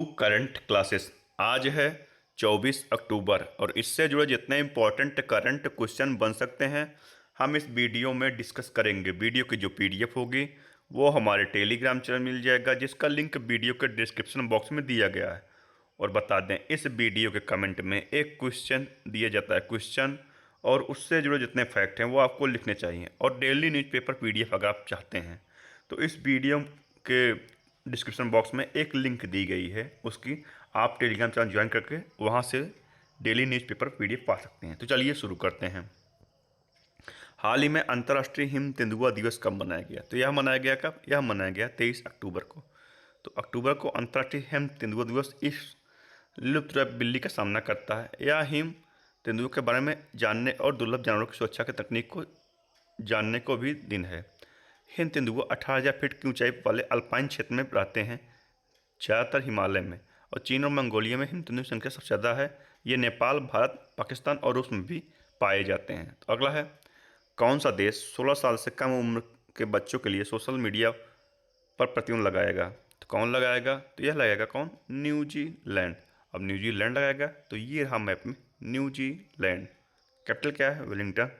Current classes. आज है 24 अक्टूबर और इससे जुड़े जितने इम्पोर्टेंट करंट क्वेश्चन बन सकते हैं हम इस वीडियो में डिस्कस करेंगे। वीडियो की जो पीडीएफ होगी वो हमारे टेलीग्राम चैनल मिल जाएगा, जिसका लिंक वीडियो के डिस्क्रिप्शन बॉक्स में दिया गया है। और बता दें, इस वीडियो के कमेंट में एक क्वेश्चन दिया जाता है, क्वेश्चन और उससे जुड़े जितने फैक्ट हैं वो आपको लिखने चाहिए। और डेली न्यूज़पेपर पीडीएफ अगर आप चाहते हैं तो इस वीडियो के डिस्क्रिप्शन बॉक्स में एक लिंक दी गई है, उसकी आप टेलीग्राम चैनल ज्वाइन करके वहाँ से डेली न्यूज़पेपर पीडीएफ पा सकते हैं। तो चलिए शुरू करते हैं। हाल ही में अंतर्राष्ट्रीय हिम तेंदुआ दिवस कब मनाया गया? तो यह मनाया गया कब? यह मनाया गया 23 अक्टूबर को। तो अक्टूबर को अंतर्राष्ट्रीय हिम तेंदुआ दिवस इस लुप्त बिल्ली का सामना करता है। यह हिम तेंदुआ के बारे में जानने और दुर्लभ जानवरों की सुरक्षा की तकनीक को जानने को भी दिन है। हिम तेंदुआ 18,000 फीट की ऊंचाई वाले अल्पाइन क्षेत्र में रहते हैं, ज़्यादातर हिमालय में। और चीन और मंगोलिया में हिम तेंदुओं की संख्या सबसे ज़्यादा है। ये नेपाल, भारत, पाकिस्तान और रूस में भी पाए जाते हैं। तो अगला है, कौन सा देश 16 साल से कम उम्र के बच्चों के लिए सोशल मीडिया पर प्रतिबंध लगाएगा? तो कौन लगाएगा? तो यह लगाएगा कौन? न्यूजीलैंड। अब न्यूजीलैंड लगाएगा तो ये रहा मैप में न्यूजीलैंड। कैपिटल क्या है? वेलिंगटन।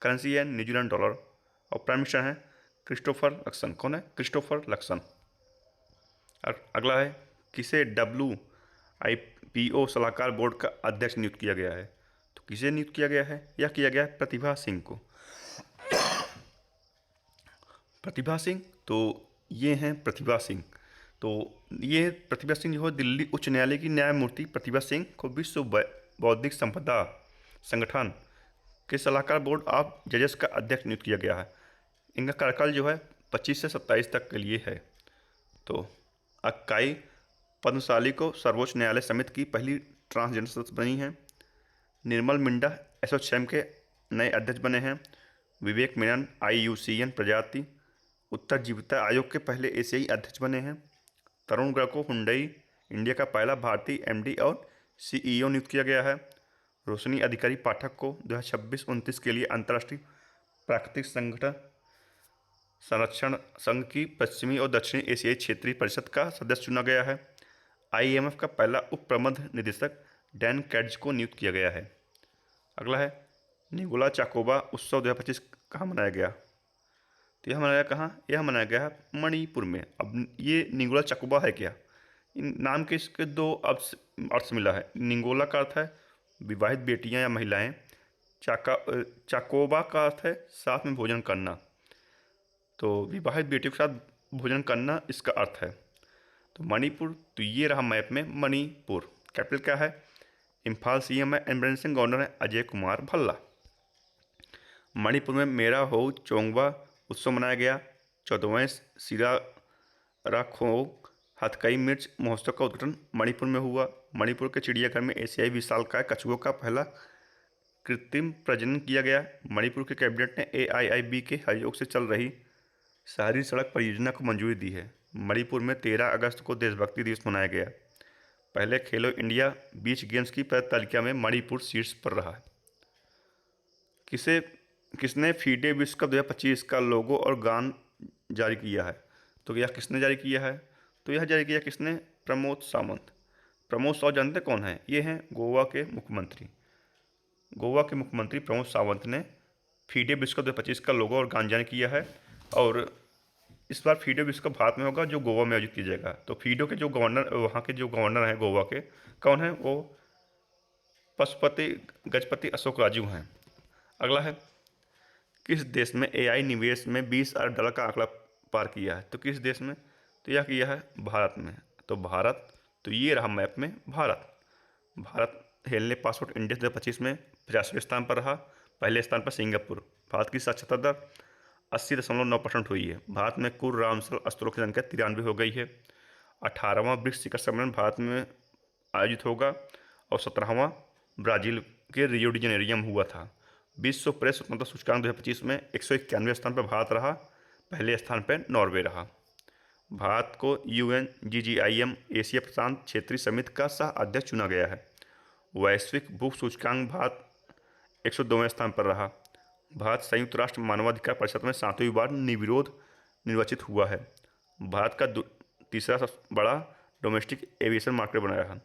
करेंसी है न्यूजीलैंड डॉलर। और प्राइम मिनिस्टर है क्रिस्टोफर लक्सन। कौन है? Christopher Luxon. अगला है, किसे WIPO सलाहकार बोर्ड का अध्यक्ष नियुक्त किया गया है? तो किसे नियुक्त किया गया है? यह किया गया है प्रतिभा सिंह को। प्रतिभा सिंह, तो ये हैं प्रतिभा सिंह। तो ये प्रतिभा सिंह जो है दिल्ली उच्च न्यायालय की न्यायमूर्ति प्रतिभा सिंह को विश्व बौद्धिक संपदा संगठन के सलाहकार बोर्ड ऑफ जजेस का अध्यक्ष नियुक्त किया गया है। इनका कार्यकाल जो है 25 से 27 तक के लिए है। तो अक्काई पद्मशाली को सर्वोच्च न्यायालय समिति की पहली ट्रांसजेंडर सदस्य बनी है। निर्मल मिंडा एसोचैम के नए अध्यक्ष बने हैं। विवेक मेनन IUCN प्रजाति उत्तर जीविता आयोग के पहले एशियाई अध्यक्ष बने हैं। तरुण गर्ग को हुंडई इंडिया का पहला भारतीय MD और CEO नियुक्त किया गया है। रोशनी अधिकारी पाठक को 2026-29 के लिए अंतर्राष्ट्रीय प्राकृतिक संगठन संरक्षण संघ की पश्चिमी और दक्षिणी एशियाई क्षेत्रीय परिषद का सदस्य चुना गया है। IMF का पहला उप प्रबंध निदेशक डैन कैड्ज को नियुक्त किया गया है। अगला है, निगोला चाकोबा उत्सव 2025 कहाँ मनाया गया? तो यह मनाया कहाँ? यह मनाया गया है मणिपुर में। अब ये निगोला चाकोबा है क्या? इन नाम के इसके दो अर्थ मिला है। निगोला का अर्थ है विवाहित बेटियां या महिलाएं। चाकोबा का अर्थ है साथ में भोजन करना। तो विवाहित बेटियों के साथ भोजन करना इसका अर्थ है। तो मणिपुर, तो ये रहा मैप में मणिपुर। कैपिटल क्या है? इम्फाल। CM है एमरिंदर सिंह। गवर्नर है अजय कुमार भल्ला। मणिपुर में मेरा हो चोंगवा उत्सव मनाया गया। 14वें सिरा राखो हथकई मिर्च महोत्सव का उद्घाटन मणिपुर में हुआ। मणिपुर के चिड़ियाघर में एशियाई विशालकाय कछुओं का पहला कृत्रिम प्रजनन किया गया। मणिपुर के कैबिनेट ने AIIB के सहयोग से चल रही शहरी सड़क परियोजना को मंजूरी दी है। मणिपुर में 13 अगस्त को देशभक्ति दिवस मनाया गया। पहले खेलो इंडिया बीच गेम्स की पद तालिका में मणिपुर शीर्ष पर रहा है। किसने फीडे विश्व कप 2025 का लोगो और गान जारी किया है? तो यह किसने जारी किया है? तो यह जारी किया किसने? प्रमोद सावंत। प्रमोद सावंत जानते कौन है? ये हैं गोवा के मुख्यमंत्री। गोवा के मुख्यमंत्री प्रमोद सावंत ने फीडे विश्व कप 2025 का लोगो और गान जारी किया है। और इस बार फीडे विश्व कप भारत में होगा, जो गोवा में आयोजित किया जाएगा। तो फीडो के जो गवर्नर, वहाँ के जो गवर्नर हैं गोवा के, कौन है? वो पशुपति गजपति अशोक राजू हैं। अगला है, किस देश में AI निवेश में 20 अरब डॉलर का आंकड़ा पार किया है? तो किस देश में? तो यह किया है भारत में। तो भारत, तो ये रहा मैप में भारत। भारत हेलने पासपोर्ट इंडेक्स 2025 में 50वें स्थान पर रहा। पहले स्थान पर सिंगापुर। भारत की साक्षरता दर 80.9% हुई है। भारत में कुल रामसल अस्त्रों की संख्या 93 हो गई है। 18वां ब्रिक्स शिखर सम्मेलन भारत में आयोजित होगा। और 17वां ब्राज़ील के रियो डी जेनेरियो में हुआ था। विश्व प्रेस स्वतंत्रता सूचकांक 2025 में 191वें स्थान पर भारत रहा। पहले स्थान पर नॉर्वे रहा। भारत को UNGGIM एशिया प्रशांत क्षेत्रीय समिति का सह अध्यक्ष चुना गया है। वैश्विक भूख सूचकांक भारत 102वें स्थान पर रहा। भारत संयुक्त राष्ट्र मानवाधिकार परिषद में 7वीं बार निर्विरोध निर्वाचित हुआ है। भारत का तीसरा सबसे बड़ा डोमेस्टिक एविएशन मार्केट बनाया है।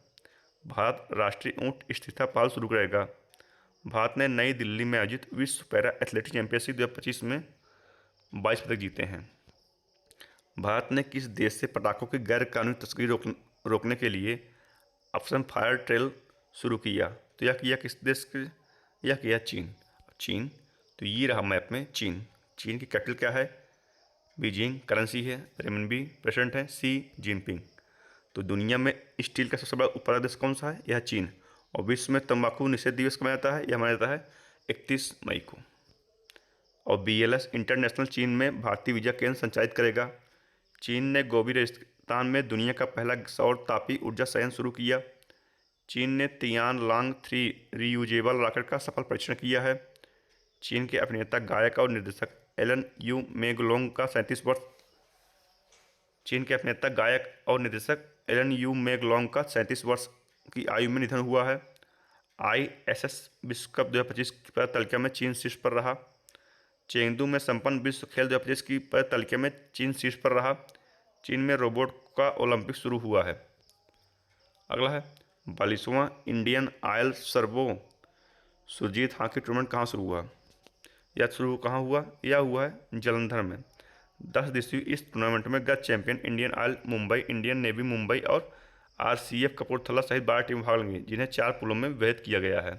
भारत राष्ट्रीय ऊँट स्थिरता पहल शुरू करेगा। भारत ने नई दिल्ली में आयोजित विश्व पैरा एथलेटिक्स चैंपियनशिप 2025 में 22 पदक जीते हैं। भारत ने किस देश से पटाखों की गैर कानूनी तस्करी रोकने के लिए ऑपरेशन फायर ट्रेल शुरू किया? तो यह किया किस देश के? यह किया चीन। चीन, तो ये रहा मैप में चीन। चीन की कैपिटल क्या है? बीजिंग। करेंसी है रेमनबी। प्रेसिडेंट है सी जिनपिंग। तो दुनिया में स्टील का सबसे बड़ा उत्पादक देश कौन सा है? यह चीन। और विश्व में तंबाकू निषेध दिवस कब मनाया जाता है? यह मनाया जाता है 31 मई को। और BLS इंटरनेशनल चीन में भारतीय वीजा केंद्र संचालित करेगा। चीन ने गोबी रेगिस्तान में दुनिया का पहला सौर तापी ऊर्जा संयंत्र शुरू किया। चीन ने तियानलांग 3 रीयूजेबल रॉकेट का सफल परीक्षण किया है। चीन के अभिनेता, गायक और निर्देशक एलन यू मेगलोंग का 37 वर्ष चीन के अभिनेता, गायक और निर्देशक एलन यू मेगलोंग का 37 वर्ष की आयु में निधन हुआ है। ISS विश्व कप 2025 की पदक तालिका में चीन शीर्ष पर रहा। चेंगडू में संपन्न विश्व खेल 2025 की पदक तालिका में चीन शीर्ष पर रहा। चीन में रोबोट का ओलंपिक शुरू हुआ है। अगला है 42वां Indian oil Servo Surjit hockey tournament कहाँ शुरू हुआ? यह शुरू कहाँ हुआ? यह हुआ है जालंधर में। 10 दिवसीय इस टूर्नामेंट में गत champion Indian oil Mumbai, Indian navy Mumbai और RCF कपूरथला सहित 12 टीम भाग लेंगी, जिन्हें 4 पूलों में विभाजित किया गया है।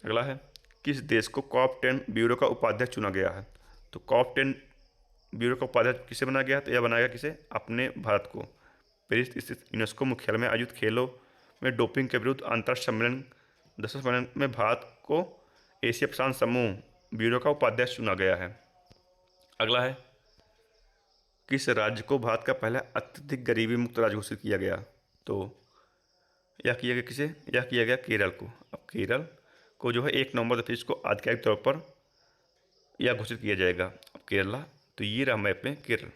अगला है किस देश को COP10 ब्यूरो का उपाध्यक्ष चुना गया है? तो COP10 ब्यूरो का उपाध्यक्ष किसे बनाया गया? तो यह बनाया गया किसे? अपने भारत को। पेरिस स्थित यूनेस्को मुख्यालय में आयोजित खेलों में डोपिंग के विरुद्ध अंतर्राष्ट्रीय सम्मेलन 10वें सम्मेलन में भारत को एशिया प्रशांत समूह ब्यूरो का उपाध्यक्ष चुना गया है। अगला है किस राज्य को भारत का पहला अत्यधिक गरीबी मुक्त राज्य घोषित किया गया? तो यह किया गया किसे? यह किया गया केरल को। अब केरल को जो है 1 नवंबर 2025 को आधिकारिक तौर पर यह घोषित किया जाएगा। अब केरला, तो ये रहा मैप में केरल।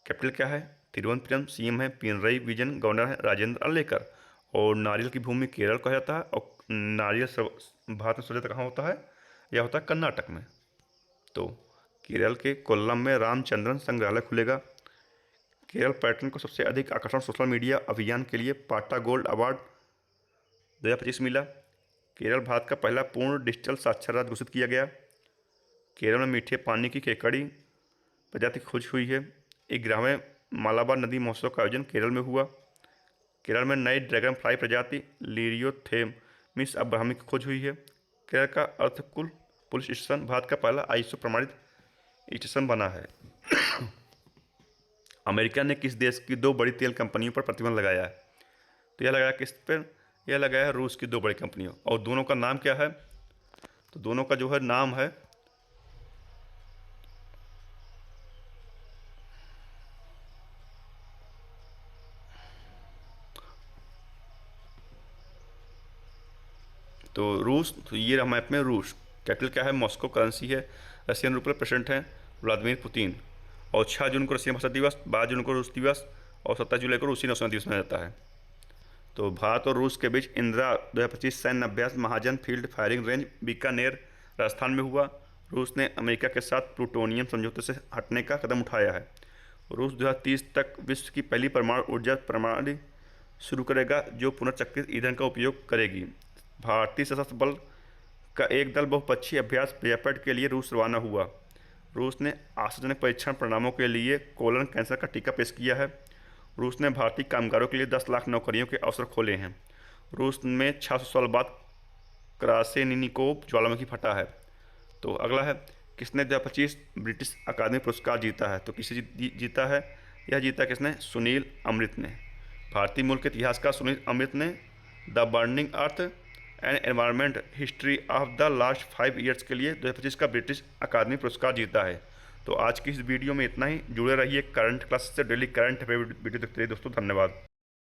कैपिटल क्या है? तिरुवनंतपुरम। CM है पिनरई विजयन। गवर्नर है राजेंद्र अलेकर। और नारियल की भूमि केरल कहा जाता है। और नारियल भारत में सबसे कहाँ होता है? यह होता है कर्नाटक में। तो केरल के कोल्लम में रामचंद्रन संग्रहालय खुलेगा। केरल पर्यटन को सबसे अधिक आकर्षण सोशल मीडिया अभियान के लिए पाटा गोल्ड अवार्ड 2025 मिला। केरल भारत का पहला पूर्ण डिजिटल साक्षर राज्य घोषित किया गया। केरल में मीठे पानी की केकड़ी प्रजाति की खोज हुई है। 11वें मालाबार नदी महोत्सव का आयोजन केरल में हुआ। केरल में नई ड्रैगन फ्लाई प्रजाति लिरियोथेमिस अब्राहमी की खोज हुई है। केरल का अर्थकुल पुलिस स्टेशन भारत का पहला ISO प्रमाणित स्टेशन बना है। अमेरिका ने किस देश की 2 बड़ी तेल कंपनियों पर प्रतिबंध लगाया है? तो यह लगाया किस पर? यह लगाया है रूस की 2 बड़ी कंपनियों। और दोनों का नाम क्या है? तो दोनों का जो है नाम है तो रूस, तो ये रहा मैप में रूस। कैपिटल क्या है? मॉस्को। करेंसी है रशियन रूपल। प्रेसिडेंट हैं व्लादिमीर पुतिन। और 6 जून को रशियन भाषा दिवस, 12 जून को रूस दिवस और 27 जुलाई को रूसी नौसेना दिवस मनाया जाता है। तो भारत और रूस के बीच इंदिरा 2025 सैन्य अभ्यास Mahajan field firing range Bikaner Rajasthan में हुआ। रूस ने अमेरिका के साथ प्लूटोनियम समझौते से हटने का कदम उठाया है। रूस 2030 तक विश्व की पहली परमाणु ऊर्जा प्रणाली शुरू करेगा, जो पुनर्चक्रित ईंधन का उपयोग करेगी। भारतीय सशस्त्र बल का एक दल बहुपक्षीय अभ्यास व्यापट के लिए रूस रवाना हुआ। रूस ने आशाजनक परीक्षण परिणामों के लिए कोलन कैंसर का टीका पेश किया है। रूस ने भारतीय कामगारों के लिए 10 लाख नौकरियों के अवसर खोले हैं। रूस में 600 साल बाद क्रासेनिकोव ज्वालामुखी फटा है। तो अगला है किसने 2025 ब्रिटिश अकादमी पुरस्कार जीता है? तो किसे जीता है? यह जीता किसने? सुनील अमृत ने। भारतीय मूल के इतिहासकार सुनील अमृत ने the burning earth and environment history of the last 5 years के लिए 2025 का ब्रिटिश अकादमी पुरस्कार जीता है। तो आज की इस वीडियो में इतना ही। जुड़े रहिए करंट क्लास से। डेली करंट वीडियो देखते रहिए दोस्तों। धन्यवाद।